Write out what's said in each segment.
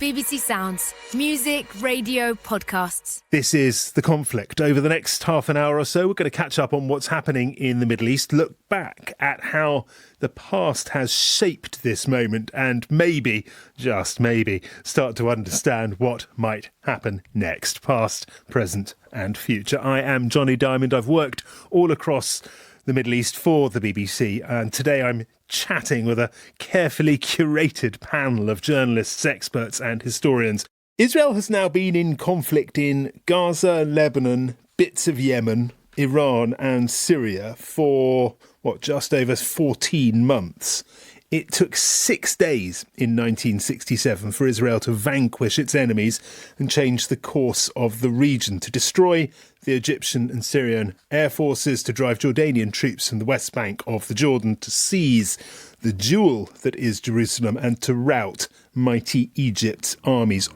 BBC Sounds. Music, radio, podcasts. This is The Conflict. Over the next half an hour or so, we're going to catch up on what's happening in the Middle East, look back at how the past has shaped this moment, and maybe, just maybe, start to understand what might happen next, past, present and future. I am Johnny Diamond. I've worked all across the Middle East for the BBC, and today I'm chatting with a carefully curated panel of journalists, experts and historians. Israel has now been in conflict in Gaza, Lebanon, bits of Yemen, Iran and Syria for, just over 14 months. It took 6 days in 1967 for Israel to vanquish its enemies and change the course of the region, to destroy the Egyptian and Syrian air forces, to drive Jordanian troops from the West Bank of the Jordan, to seize the jewel that is Jerusalem and to rout mighty Egypt's armies.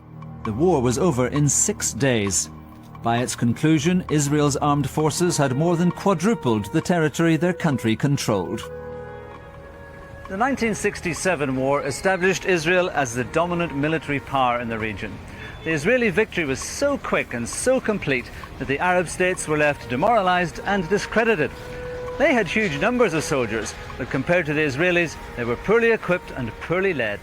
The war was over in 6 days. By its conclusion, Israel's armed forces had more than quadrupled the territory their country controlled. The 1967 war established Israel as the dominant military power in the region. The Israeli victory was so quick and so complete that the Arab states were left demoralized and discredited. They had huge numbers of soldiers, but compared to the Israelis, they were poorly equipped and poorly led.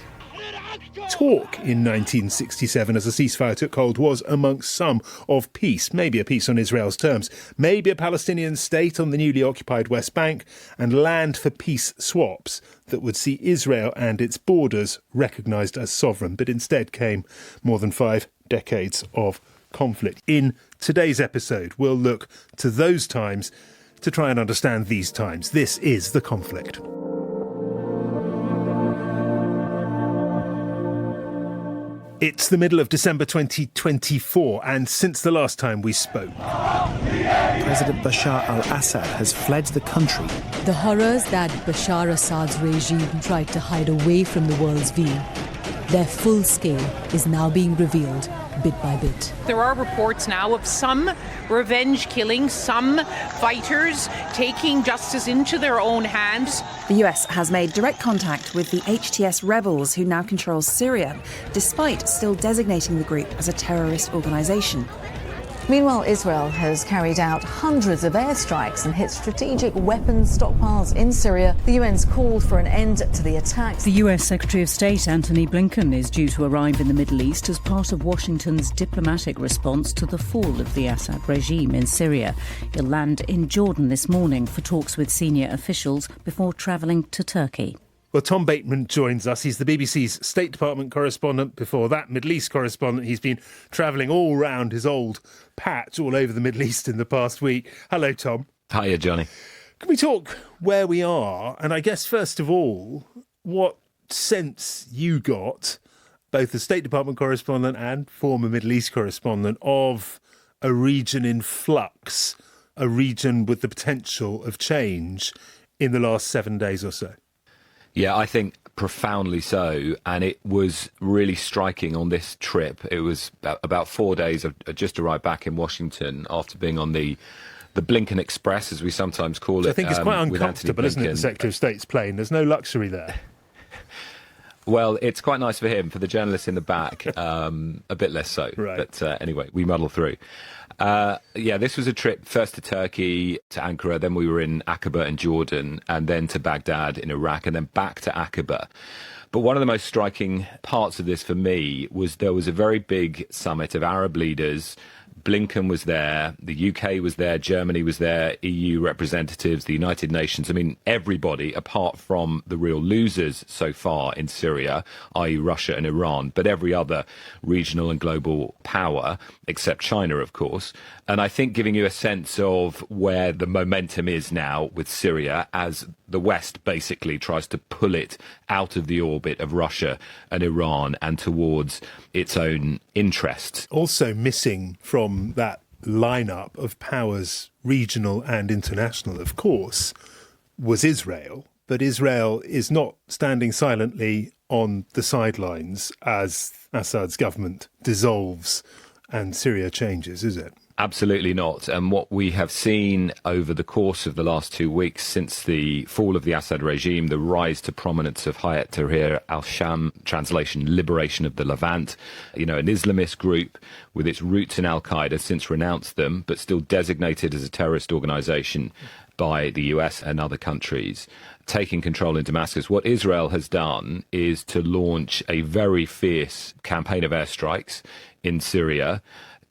Talk in 1967, as a ceasefire took hold, was amongst some of peace, maybe a peace on Israel's terms, maybe a Palestinian state on the newly occupied West Bank, and land for peace swaps that would see Israel and its borders recognised as sovereign, but instead came more than 5 decades of conflict. In today's episode, we'll look to those times to try and understand these times. This is The Conflict. It's the middle of December 2024, and since the last time we spoke, President Bashar al-Assad has fled the country. The horrors that Bashar Assad's regime tried to hide away from the world's view, their full scale is now being revealed bit by bit. There are reports now of some revenge killings, some fighters taking justice into their own hands. The US has made direct contact with the HTS rebels who now control Syria, despite still designating the group as a terrorist organisation. Meanwhile, Israel has carried out hundreds of airstrikes and hit strategic weapons stockpiles in Syria. The UN's called for an end to the attacks. The US Secretary of State Antony Blinken is due to arrive in the Middle East as part of Washington's diplomatic response to the fall of the Assad regime in Syria. He'll land in Jordan this morning for talks with senior officials before travelling to Turkey. Well, Tom Bateman joins us. He's the BBC's State Department correspondent. Before that, Middle East correspondent. He's been travelling all round his old patch all over the Middle East in the past week. Hello, Tom. Hiya, Johnny. Can we talk where we are? And I guess, first of all, what sense you got, both the State Department correspondent and former Middle East correspondent, of a region in flux, a region with the potential of change in the last 7 days or so? Yeah, I think profoundly so. And it was really striking on this trip. It was about 4 days. I just arrived back in Washington after being on the Blinken Express, as we sometimes call it. I think it's quite uncomfortable, isn't it, the Secretary of State's plane? There's no luxury there. Well, it's quite nice for him. For the journalists in the back, a bit less so. Right. But anyway, we muddle through. This was a trip first to Turkey, to Ankara, then we were in Aqaba in Jordan, and then to Baghdad in Iraq, and then back to Aqaba. But one of the most striking parts of this for me was there was a very big summit of Arab leaders. Blinken was there, the UK was there, Germany was there, EU representatives, the United Nations. I mean, everybody, apart from the real losers so far in Syria, i.e. Russia and Iran, but every other regional and global power, except China, of course. And I think giving you a sense of where the momentum is now with Syria as the West basically tries to pull it out of the orbit of Russia and Iran and towards its own interests. Also missing from that lineup of powers, regional and international, of course, was Israel. But Israel is not standing silently on the sidelines as Assad's government dissolves and Syria changes, is it? Absolutely not. And what we have seen over the course of the last 2 weeks since the fall of the Assad regime, the rise to prominence of Hayat Tahrir al-Sham, translation, Liberation of the Levant, an Islamist group with its roots in Al-Qaeda, since renounced them, but still designated as a terrorist organization by the US and other countries, taking control in Damascus. What Israel has done is to launch a very fierce campaign of airstrikes in Syria,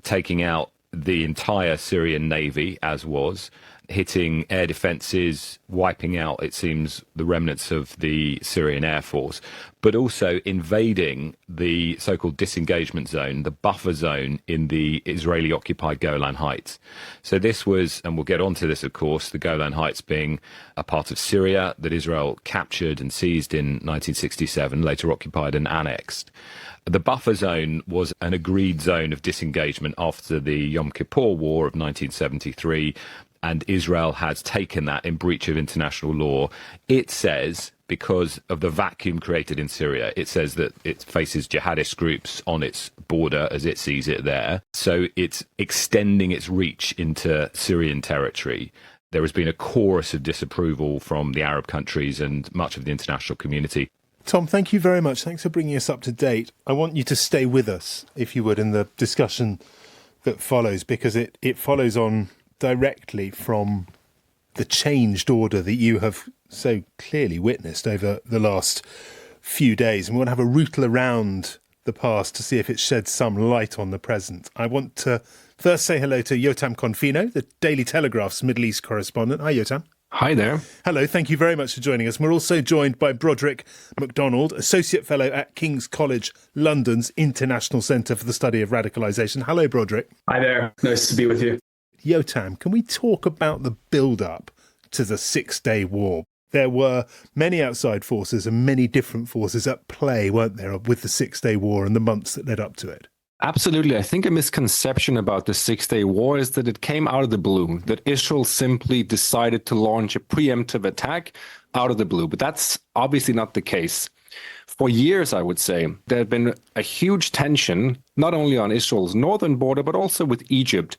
taking out the entire Syrian navy, as was, hitting air defences, wiping out, it seems, the remnants of the Syrian Air Force, but also invading the so-called disengagement zone, the buffer zone in the Israeli-occupied Golan Heights. So this was, and we'll get onto this, of course, the Golan Heights being a part of Syria that Israel captured and seized in 1967, later occupied and annexed. The buffer zone was an agreed zone of disengagement after the Yom Kippur War of 1973, and Israel has taken that in breach of international law. It says, because of the vacuum created in Syria, it says that it faces jihadist groups on its border as it sees it there. So it's extending its reach into Syrian territory. There has been a chorus of disapproval from the Arab countries and much of the international community. Tom, thank you very much. Thanks for bringing us up to date. I want you to stay with us, if you would, in the discussion that follows, because it follows on directly from the changed order that you have so clearly witnessed over the last few days. And we want to have a rootle around the past to see if it sheds some light on the present. I want to first say hello to Yotam Confino, the Daily Telegraph's Middle East correspondent. Hi, Yotam. Hi there. Hello, thank you very much for joining us. We're also joined by Broderick McDonald, Associate Fellow at King's College London's International Centre for the Study of Radicalisation. Hello, Broderick. Hi there. Nice to be with you. Yotam, can we talk about the build-up to the Six-Day War? There were many outside forces and many different forces at play, weren't there, with the Six-Day War and the months that led up to it? Absolutely. I think a misconception about the Six-Day War is that it came out of the blue, that Israel simply decided to launch a preemptive attack out of the blue. But that's obviously not the case. For years, I would say, there had been a huge tension, not only on Israel's northern border, but also with Egypt,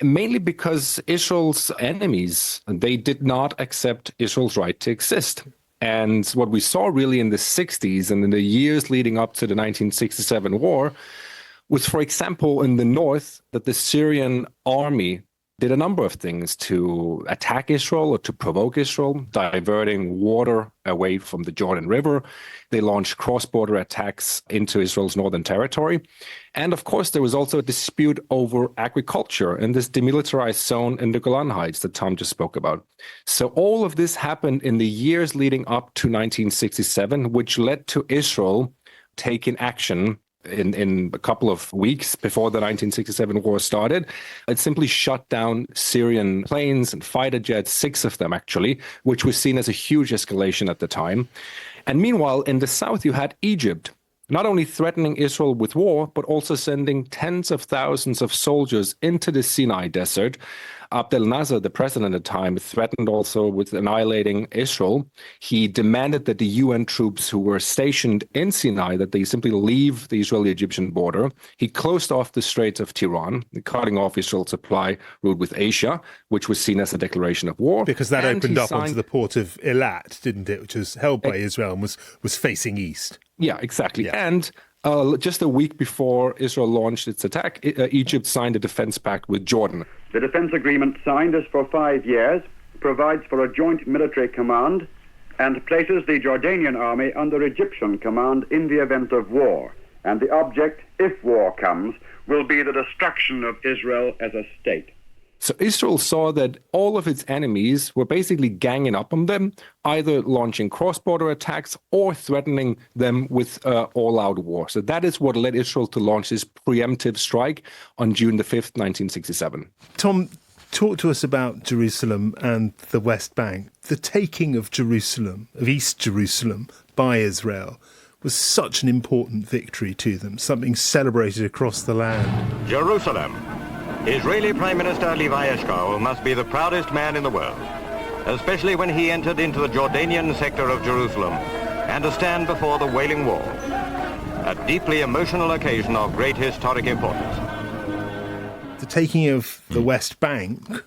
mainly because Israel's enemies, they did not accept Israel's right to exist. And what we saw really in the 60s and in the years leading up to the 1967 war was, for example, in the north, that the Syrian army did a number of things to attack Israel or to provoke Israel, diverting water away from the Jordan River. They launched cross-border attacks into Israel's northern territory. And of course, there was also a dispute over agriculture in this demilitarized zone in the Golan Heights that Tom just spoke about. So all of this happened in the years leading up to 1967, which led to Israel taking action in a couple of weeks before the 1967 war started. It simply shut down Syrian planes and fighter jets, 6 of them actually, which was seen as a huge escalation at the time. And meanwhile, in the south, you had Egypt, not only threatening Israel with war, but also sending tens of thousands of soldiers into the Sinai desert. Abdel Nasser, the president at the time, threatened also with annihilating Israel. He demanded that the UN troops who were stationed in Sinai, that they simply leave the Israeli-Egyptian border. He closed off the Straits of Tiran, cutting off Israel's supply route with Asia, which was seen as a declaration of war. Because that opened up onto the port of Eilat, didn't it, which was held by Israel and was facing east. Yeah, exactly. Yeah. And just a week before Israel launched its attack, Egypt signed a defense pact with Jordan. The defense agreement signed is for 5 years, provides for a joint military command, and places the Jordanian army under Egyptian command in the event of war. And the object, if war comes, will be the destruction of Israel as a state. So Israel saw that all of its enemies were basically ganging up on them, either launching cross-border attacks or threatening them with all-out war. So that is what led Israel to launch this preemptive strike on June the 5th, 1967. Tom, talk to us about Jerusalem and the West Bank. The taking of Jerusalem, of East Jerusalem, by Israel was such an important victory to them, something celebrated across the land. Jerusalem. Israeli Prime Minister Levi Eshkol must be the proudest man in the world, especially when he entered into the Jordanian sector of Jerusalem and to stand before the Wailing Wall, a deeply emotional occasion of great historic importance. The taking of the West Bank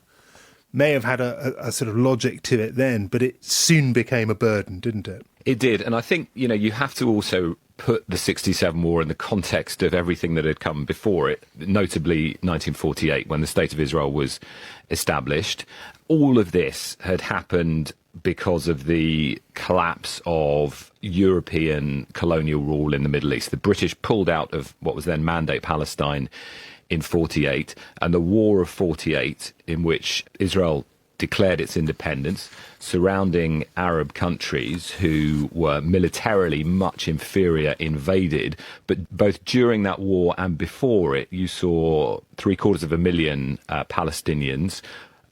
may have had a sort of logic to it then, but it soon became a burden, didn't it? It did. And I think, you have to also put the 67 war in the context of everything that had come before it, notably 1948, when the State of Israel was established. All of this had happened because of the collapse of European colonial rule in the Middle East. The British pulled out of what was then Mandate Palestine in 48, and the War of 48, in which Israel declared its independence, surrounding Arab countries who were militarily much inferior, invaded. But both during that war and before it, you saw 750,000 Palestinians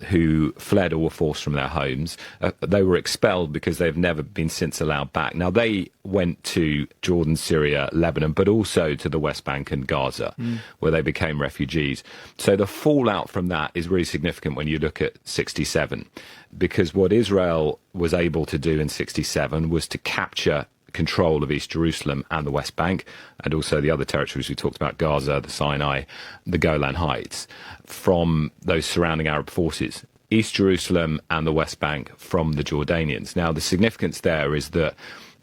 who fled or were forced from their homes. They were expelled because they've never been since allowed back. Now, they went to Jordan, Syria, Lebanon, but also to the West Bank and Gaza, where they became refugees. So the fallout from that is really significant when you look at 67, because what Israel was able to do in 67 was to capture control of East Jerusalem and the West Bank, and also the other territories we talked about, Gaza, the Sinai, the Golan Heights, from those surrounding Arab forces. East Jerusalem and the West Bank from the Jordanians. Now, the significance there is that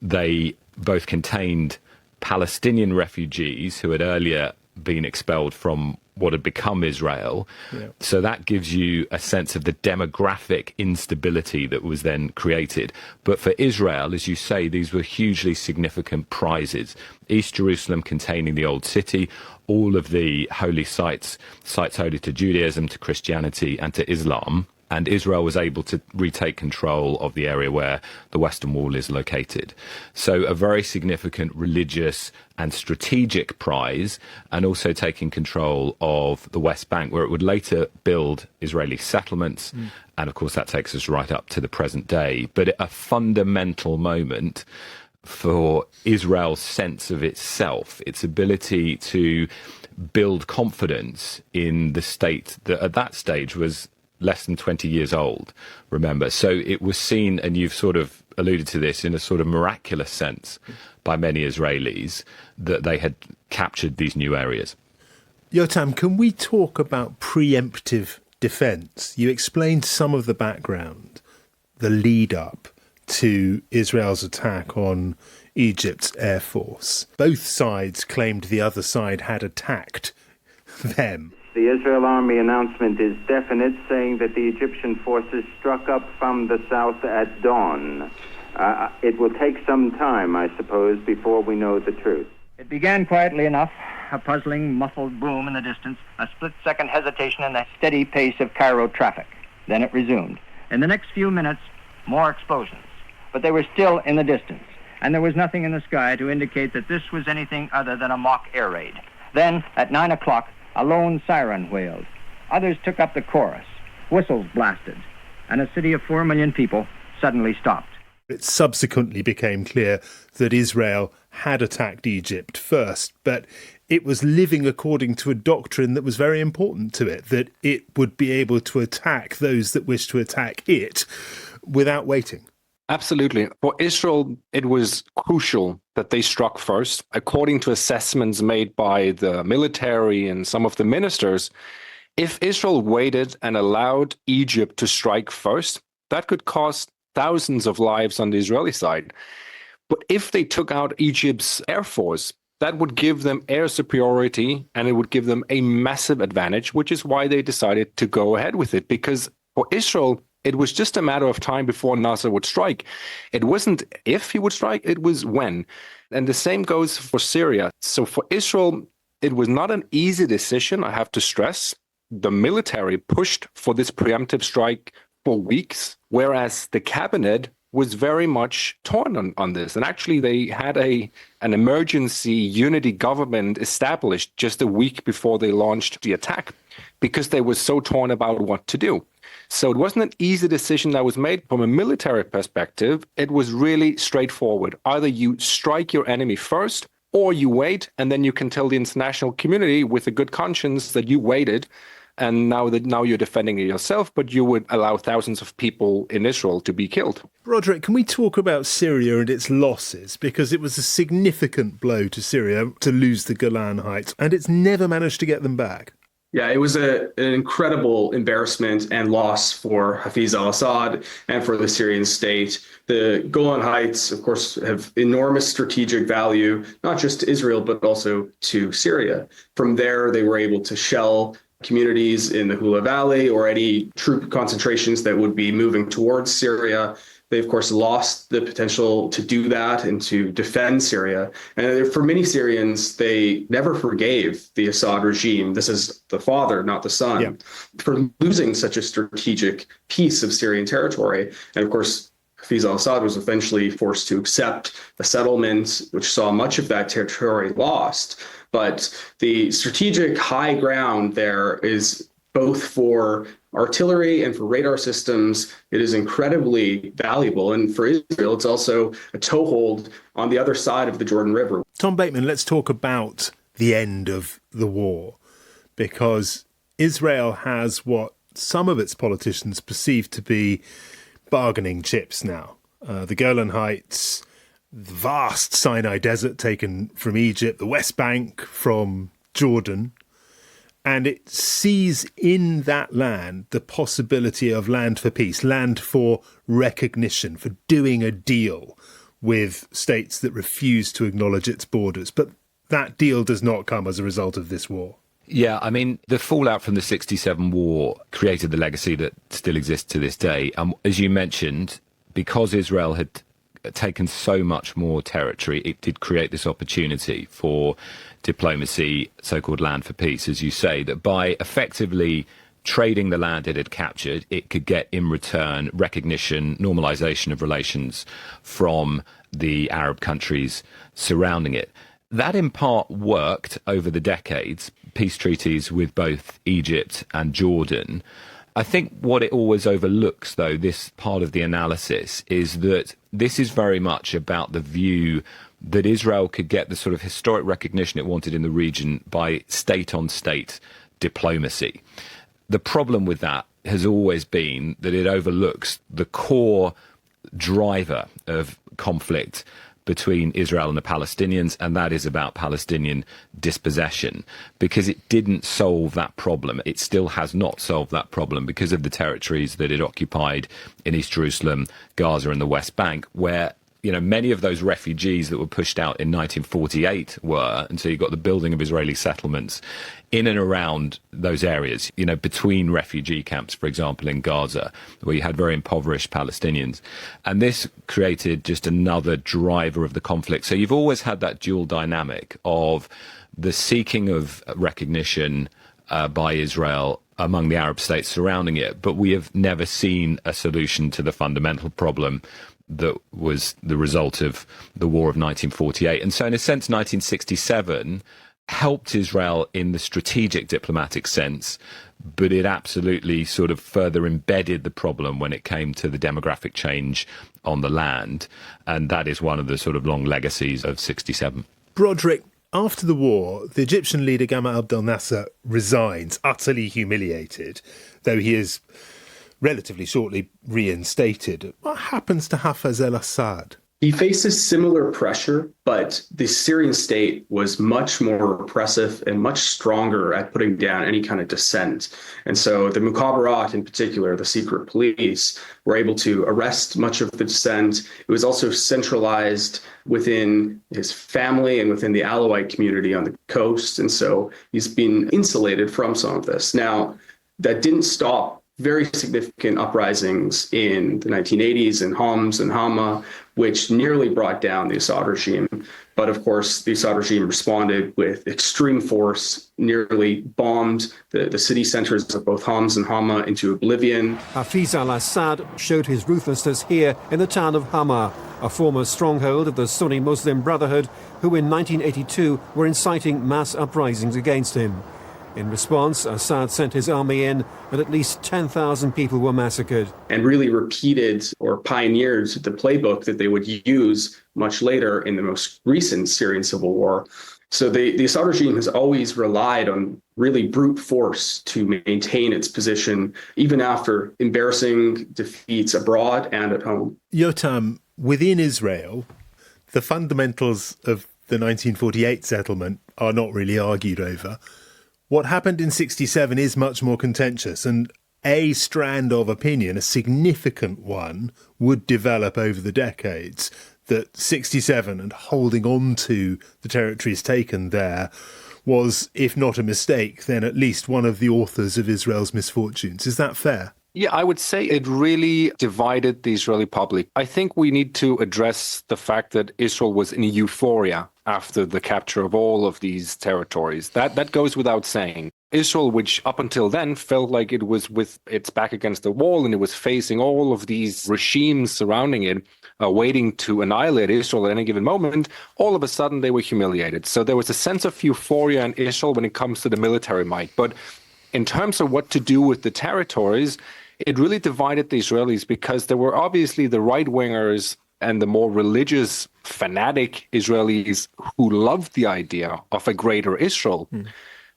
they both contained Palestinian refugees who had earlier been expelled from what had become Israel. Yeah. So that gives you a sense of the demographic instability that was then created. But for Israel, as you say, these were hugely significant prizes. East Jerusalem containing the Old City, all of the holy sites holy to Judaism, to Christianity and to Islam. And Israel was able to retake control of the area where the Western Wall is located. So a very significant religious and strategic prize, and also taking control of the West Bank, where it would later build Israeli settlements. And of course, that takes us right up to the present day. But a fundamental moment for Israel's sense of itself, its ability to build confidence in the state that at that stage was less than 20 years old, remember. So it was seen, and you've sort of alluded to this, in a sort of miraculous sense by many Israelis, that they had captured these new areas. Yotam, can we talk about preemptive defence? You explained some of the background, the lead up to Israel's attack on Egypt's air force. Both sides claimed the other side had attacked them. The Israel Army announcement is definite, saying that the Egyptian forces struck up from the south at dawn. It will take some time, I suppose, before we know the truth. It began quietly enough, a puzzling, muffled boom in the distance, a split-second hesitation in the steady pace of Cairo traffic. Then it resumed. In the next few minutes, more explosions. But they were still in the distance, and there was nothing in the sky to indicate that this was anything other than a mock air raid. Then, at 9 o'clock, a lone siren wailed. Others took up the chorus. Whistles blasted. And a city of 4 million people suddenly stopped. It subsequently became clear that Israel had attacked Egypt first, but it was living according to a doctrine that was very important to it, that it would be able to attack those that wished to attack it without waiting. Absolutely. For Israel, it was crucial that they struck first. According to assessments made by the military and some of the ministers, if Israel waited and allowed Egypt to strike first, that could cost thousands of lives on the Israeli side. But if they took out Egypt's air force, that would give them air superiority and it would give them a massive advantage, which is why they decided to go ahead with it. Because for Israel, it was just a matter of time before Nasser would strike. It wasn't if he would strike, it was when. And the same goes for Syria. So for Israel, it was not an easy decision, I have to stress. The military pushed for this preemptive strike for weeks, whereas the cabinet was very much torn on this. And actually, they had an emergency unity government established just a week before they launched the attack, because they were so torn about what to do. So it wasn't an easy decision that was made. From a military perspective, it was really straightforward. Either you strike your enemy first, or you wait, and then you can tell the international community with a good conscience that you waited, and now you're defending it yourself, but you would allow thousands of people in Israel to be killed. Broderick, can we talk about Syria and its losses? Because it was a significant blow to Syria to lose the Golan Heights, and it's never managed to get them back. Yeah, it was an incredible embarrassment and loss for Hafez al-Assad and for the Syrian state. The Golan Heights, of course, have enormous strategic value, not just to Israel, but also to Syria. From there, they were able to shell communities in the Hula Valley or any troop concentrations that would be moving towards Syria. They, of course, lost the potential to do that and to defend Syria. And for many Syrians, they never forgave the Assad regime. This is the father, not the son, for losing such a strategic piece of Syrian territory. And of course, Hafez al-Assad was eventually forced to accept a settlement, which saw much of that territory lost. But the strategic high ground there is both for artillery and for radar systems. It is incredibly valuable. And for Israel, it's also a toehold on the other side of the Jordan River. Tom Bateman, let's talk about the end of the war, because Israel has what some of its politicians perceive to be bargaining chips now. The Golan Heights, the vast Sinai Desert taken from Egypt, the West Bank from Jordan. And it sees in that land the possibility of land for peace, land for recognition, for doing a deal with states that refuse to acknowledge its borders. But that deal does not come as a result of this war. Yeah, I mean, the fallout from the 67 war created the legacy that still exists to this day. As you mentioned, because Israel had taken so much more territory, it did create this opportunity for diplomacy, so-called land for peace, as you say, that by effectively trading the land it had captured, it could get in return recognition, normalization of relations from the Arab countries surrounding it. That in part worked over the decades, peace treaties with both Egypt and Jordan. I think what it always overlooks, though, this part of the analysis, is that this is very much about the view that Israel could get the sort of historic recognition it wanted in the region by state-on-state diplomacy. The problem with that has always been that it overlooks the core driver of conflict between Israel and the Palestinians, and that is about Palestinian dispossession, because it didn't solve that problem. It still has not solved that problem because of the territories that it occupied in East Jerusalem, Gaza and the West Bank, where many of those refugees that were pushed out in 1948 were, and so you got the building of Israeli settlements in and around those areas, between refugee camps, for example, in Gaza, where you had very impoverished Palestinians. And this created just another driver of the conflict. So you've always had that dual dynamic of the seeking of recognition by Israel among the Arab states surrounding it, but we have never seen a solution to the fundamental problem that was the result of the War of 1948. And so in a sense, 1967 helped Israel in the strategic diplomatic sense, but it absolutely sort of further embedded the problem when it came to the demographic change on the land. And that is one of the sort of long legacies of 67. Broderick, after the war, the Egyptian leader Gamal Abdel Nasser resigns, utterly humiliated, though he is relatively shortly reinstated. What happens to Hafez al-Assad? He faces similar pressure, but the Syrian state was much more repressive and much stronger at putting down any kind of dissent. And so the Mukhabarat, in particular, the secret police, were able to arrest much of the dissent. It was also centralized within his family and within the Alawite community on the coast. And so he's been insulated from some of this. Now, that didn't stop very significant uprisings in the 1980s in Homs and Hama, which nearly brought down the Assad regime. But of course, the Assad regime responded with extreme force, nearly bombed the city centers of both Homs and Hama into oblivion. Hafez al-Assad showed his ruthlessness here in the town of Hama, a former stronghold of the Sunni Muslim Brotherhood, who in 1982 were inciting mass uprisings against him. In response, Assad sent his army in, and at least 10,000 people were massacred. And really repeated or pioneered the playbook that they would use much later in the most recent Syrian civil war. So the Assad regime has always relied on really brute force to maintain its position, even after embarrassing defeats abroad and at home. Yotam, within Israel, the fundamentals of the 1948 settlement are not really argued over. What happened in 67 is much more contentious, and a strand of opinion, a significant one, would develop over the decades that 67 and holding on to the territories taken there was, if not a mistake, then at least one of the authors of Israel's misfortunes. Is that fair? Yeah, I would say it really divided the Israeli public. I think we need to address the fact that Israel was in euphoria after the capture of all of these territories. That goes without saying. Israel, which up until then felt like it was with its back against the wall and it was facing all of these regimes surrounding it, waiting to annihilate Israel at any given moment, all of a sudden they were humiliated. So there was a sense of euphoria in Israel when it comes to the military might. But in terms of what to do with the territories, it really divided the Israelis because there were obviously the right-wingers and the more religious, fanatic Israelis who loved the idea of a greater Israel,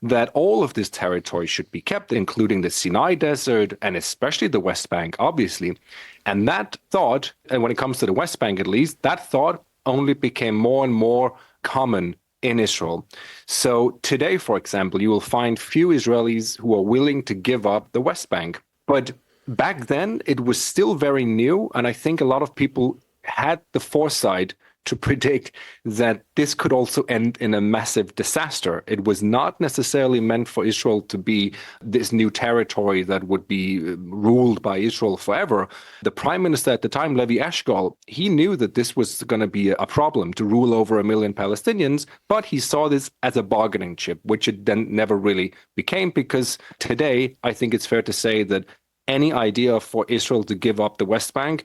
that all of this territory should be kept, including the Sinai Desert and especially the West Bank, obviously. And that thought, and when it comes to the West Bank at least, that thought only became more and more common in Israel. So today, for example, you will find few Israelis who are willing to give up the West Bank. But back then, it was still very new, and I think a lot of people had the foresight to predict that this could also end in a massive disaster. It was not necessarily meant for Israel to be this new territory that would be ruled by Israel forever. The prime minister at the time, Levi Eshkol, he knew that this was going to be a problem to rule over 1 million Palestinians, but he saw this as a bargaining chip, which it then never really became, because today, I think it's fair to say that any idea for Israel to give up the West Bank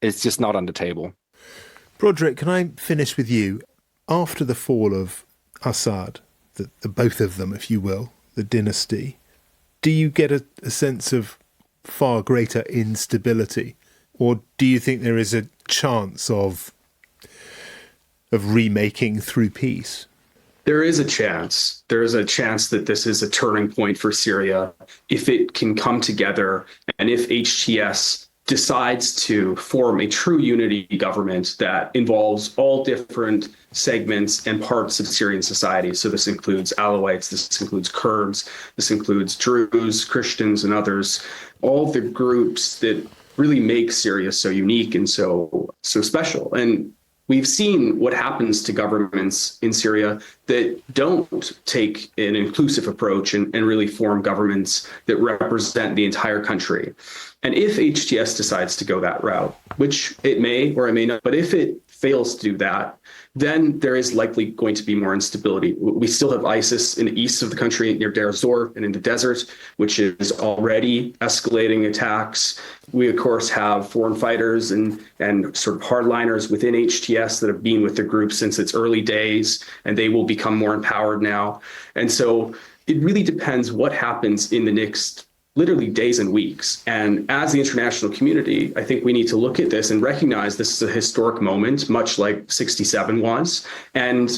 is just not on the table. Broderick, can I finish with you? After the fall of Assad, the both of them, if you will, the dynasty, do you get a sense of far greater instability? Or do you think there is a chance of remaking through peace? There is a chance. There is a chance that this is a turning point for Syria if it can come together and if HTS decides to form a true unity government that involves all different segments and parts of Syrian society. So this includes Alawites, this includes Kurds, this includes Druze, Christians, and others, all the groups that really make Syria so unique and so special. And we've seen what happens to governments in Syria that don't take an inclusive approach and really form governments that represent the entire country. And if HTS decides to go that route, which it may or it may not, but if it fails to do that, then there is likely going to be more instability. We still have ISIS in the east of the country near Deir ez-Zor and in the desert, which is already escalating attacks. We, of course, have foreign fighters and sort of hardliners within HTS that have been with the group since its early days, and they will become more empowered now. And so it really depends what happens in the next literally days and weeks. And as the international community, I think we need to look at this and recognize this is a historic moment, much like 67 was, and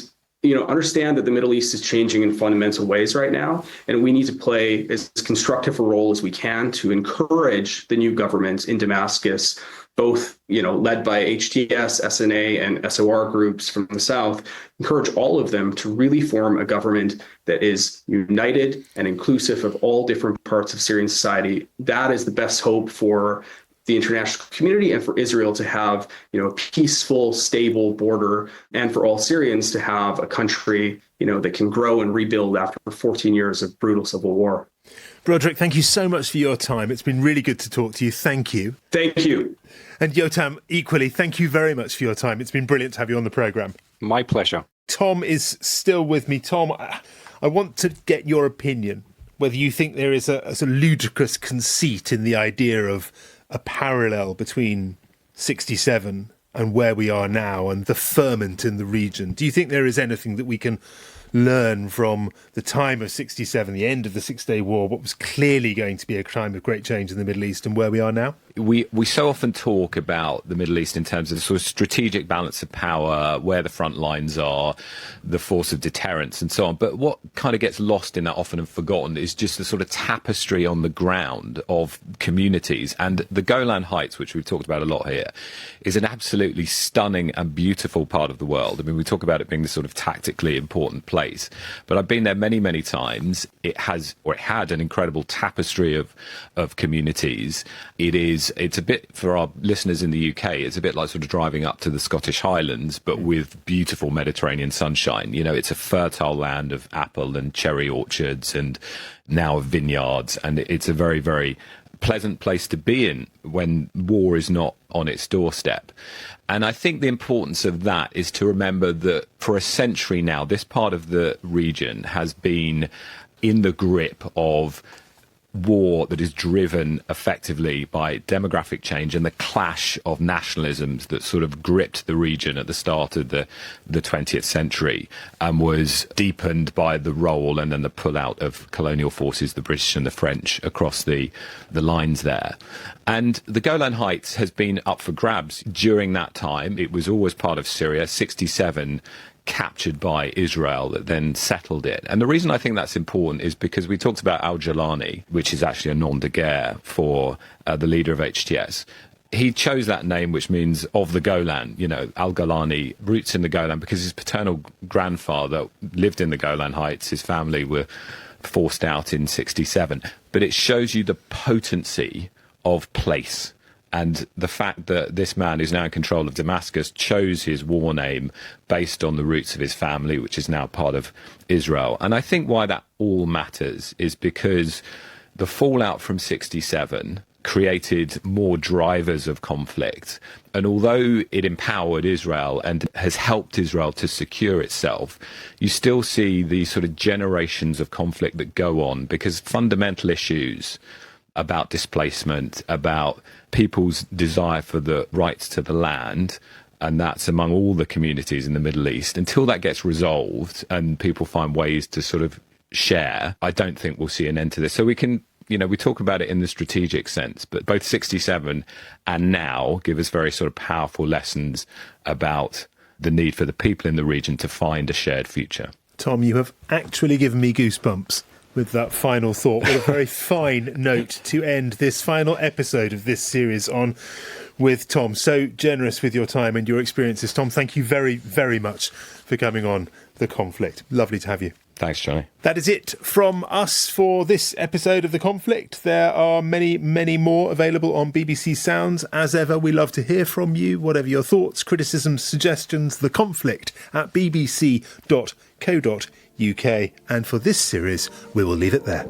understand that the Middle East is changing in fundamental ways right now. And we need to play as constructive a role as we can to encourage the new government in Damascus, both, led by HTS, SNA, and SOR groups from the South, encourage all of them to really form a government that is united and inclusive of all different parts of Syrian society. That is the best hope for the international community and for Israel to have, a peaceful, stable border, and for all Syrians to have a country, that can grow and rebuild after 14 years of brutal civil war. Broderick, thank you so much for your time. It's been really good to talk to you. Thank you. Thank you. And Yotam, equally, thank you very much for your time. It's been brilliant to have you on the programme. My pleasure. Tom is still with me. Tom, I want to get your opinion, whether you think there is a ludicrous conceit in the idea of a parallel between 67 and where we are now and the ferment in the region. Do you think there is anything that we can learn from the time of 67, the end of the Six-Day War, what was clearly going to be a time of great change in the Middle East, and where we are now? we so often talk about the Middle East in terms of the sort of strategic balance of power, where the front lines are, the force of deterrence and so on. But what kind of gets lost in that often and forgotten is just the sort of tapestry on the ground of communities. And the Golan Heights, which we've talked about a lot here, is an absolutely stunning and beautiful part of the world. I mean, we talk about it being this sort of tactically important place, but I've been there many, many times. It had an incredible tapestry of communities. It's a bit, for our listeners in the UK, it's a bit like sort of driving up to the Scottish Highlands, but with beautiful Mediterranean sunshine. You know, it's a fertile land of apple and cherry orchards and now vineyards, and it's a very, very pleasant place to be in when war is not on its doorstep. And I think the importance of that is to remember that for a century now, this part of the region has been in the grip of war that is driven effectively by demographic change and the clash of nationalisms that sort of gripped the region at the start of the 20th century and was deepened by the role and then the pull-out of colonial forces, the British and the French, across the lines there. And the Golan Heights has been up for grabs during that time. It was always part of Syria, 1967, captured by Israel, that then settled it. And the reason I think that's important is because we talked about al-Jilani, which is actually a nom de guerre for the leader of HTS. He chose that name, which means of the Golan, you know, al-Golani, roots in the Golan, because his paternal grandfather lived in the Golan Heights. His family were forced out in 1967. But it shows you the potency of place. And the fact that this man who's now in control of Damascus chose his war name based on the roots of his family, which is now part of Israel. And I think why that all matters is because the fallout from 1967 created more drivers of conflict. And although it empowered Israel and has helped Israel to secure itself, you still see these sort of generations of conflict that go on, because fundamental issues about displacement, about people's desire for the rights to the land, and that's among all the communities in the Middle East, until that gets resolved and people find ways to sort of share, I don't think we'll see an end to this. So we can, you know, we talk about it in the strategic sense, but both 1967 and now give us very sort of powerful lessons about the need for the people in the region to find a shared future. Tom, you have actually given me goosebumps with that final thought. What a very fine note to end this final episode of this series on with Tom. So generous with your time and your experiences. Tom, thank you very, very much for coming on The Conflict. Lovely to have you. Thanks, Johnny. That is it from us for this episode of The Conflict. There are many, many more available on BBC Sounds. As ever, we love to hear from you. Whatever your thoughts, criticisms, suggestions, The Conflict at bbc.co.uk. And for this series, we will leave it there.